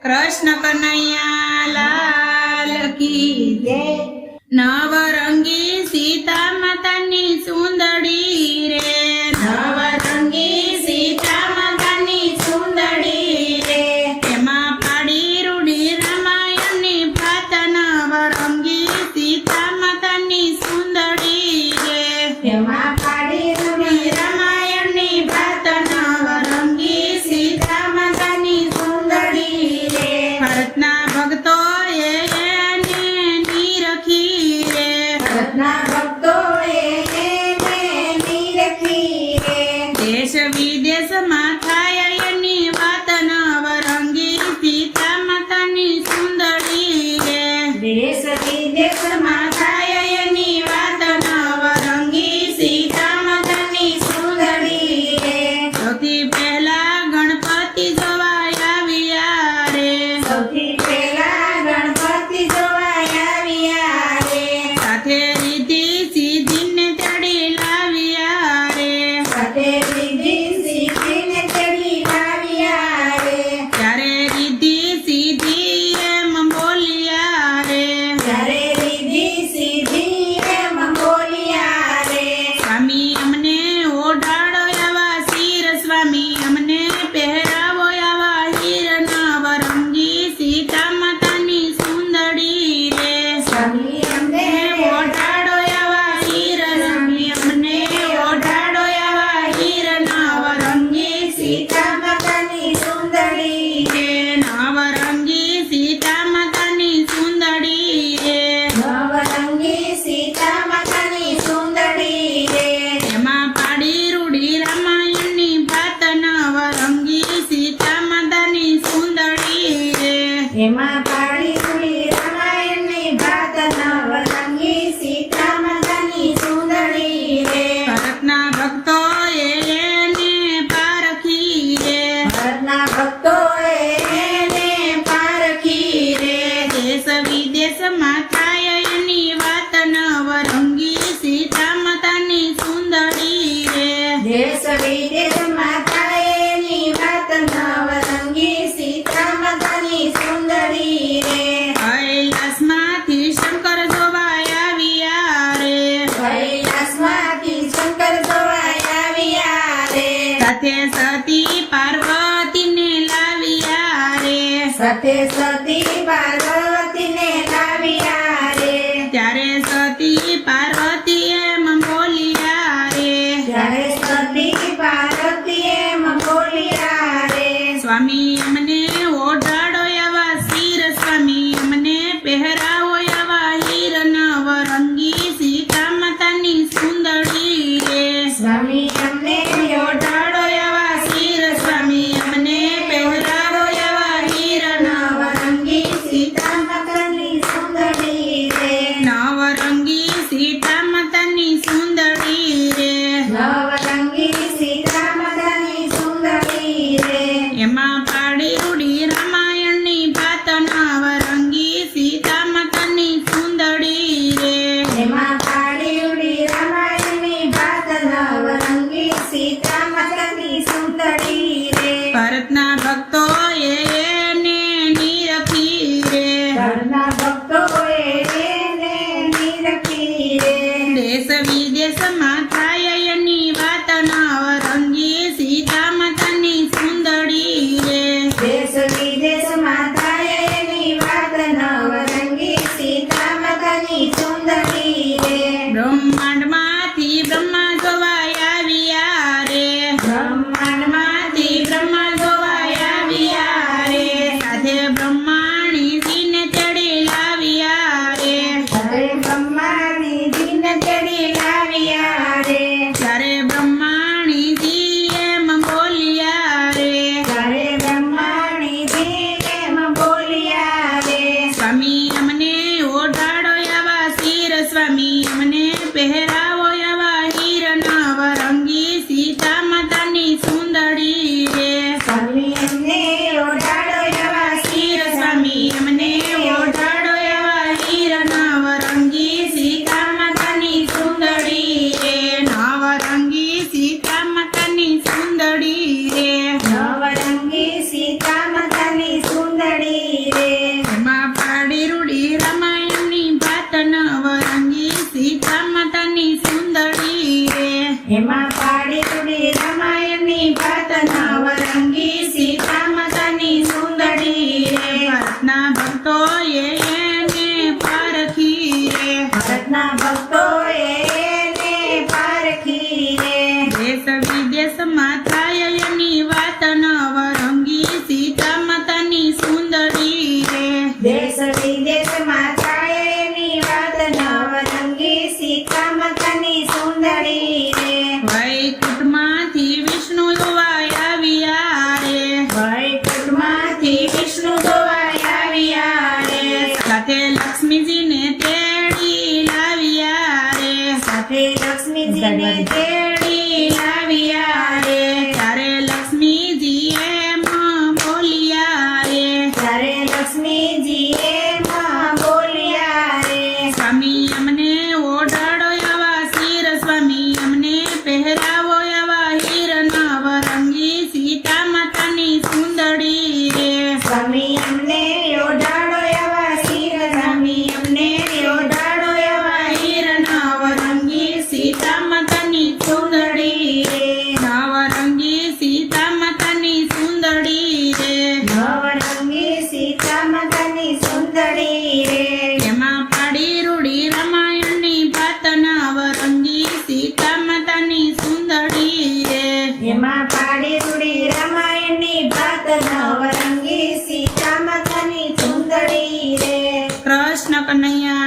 कृष्ण कन्हैया लाल की जय। नवरंगी सीता मातानी सुंदरी रे, नवरंगी सीता मातानी सुंदरी रे। एमा पाड़ी रूढ़ी रामायणनी भात, नवरंगी सीता मातानी सुंदरी रे। एमा पाड़ी रूढ़ी रामायणनी भात, नवरंगी सीता मातानी सुंदरी रे। भरतना भक्तो देश विदेश में थाय एनी वात, नवरंगी सीता मातानी सुंदरी रे। देश विदेश में थाय एनी वात, नवरंगी सीता मातानी सुंदरी रे। सौथी पहला गणपति जोवा आव्या रे, सौथी पहला गणपति जोवा आव्या रे। साथे रिद्धि सिद्धि ने तेड़ी लाव्या रे, साथे एमा पाड़ी रूढ़ी रामायणनी भात, नवरंगी सीता मातानी सुंदरी रे। भरतना भक्तो एने पारखी रे, भरतना भक्तो एने पारखी रे। देश विदेश में थाय एनी वात, नवरंगी सीता मातानी सुंदरी रे। देश विदेश में थाय एनी वात, नवरंगी सीता मातानी सुंदरी रे। कैलास माथी शंकर जोवा आव्या रे, कैलास माथी शंकर जोवा आव्या रे। साथे सती पार्वती ने लाव्या रे, साथे सती पार्वती ने लाव्या रे। त्यारे सती पार्वती एम बोलिया रे, त्यारे सती पार्वती एम बोलिया रे। स्वामी अमने ओढ़ाड़ो एवा सिर, स्वामी अमने पहरावो एवा हीर, नवरंगी सीता मातानी सुंदरी रे। स्वामी अमने ओढ़ाड़ो एवा सिर, स्वामी अमने पहरावो एवा हीर, नवरंगी सीता मातानी सुंदरी रे। नवरंगी सीता मातानी सुंदरी रे, नवरंगी सीता मातानी सुंदरी रे। एमा पाड़ी रूढ़ी रामायणनी भात, नवरंगी सीता मातानी सुंदरी रे। एमा पाड़ी रूढ़ी रामायणनी भात, नवरंगी सीता मातानी सुंदरी रे। भरतना भक्तो एने निरखी रे, भरतना भक्तो एने निरखी रे। देश विदेश में थाय एनी वात, नवरंगी सीता मातानी सुंदरी रे। देश विदेश में थाय एनी वात, नवरंगी सीता मातानी सुंदरी रे। ब्रह्मांड माथी ब्रह्मा जोवा आव्या रे, ब्रह्मांड माथी ब्रह्मा जोवा आव्या रे। साथे ब्रह्माणी जी ने तेड़ी लाव्या रे, साथे ब्रह्माणी जी ने तेड़ी लाव्या रे। त्यारे ब्रह्माणी जी एम बोलिया रे, त्यारे ब्रह्माणी जी एम કનૈયા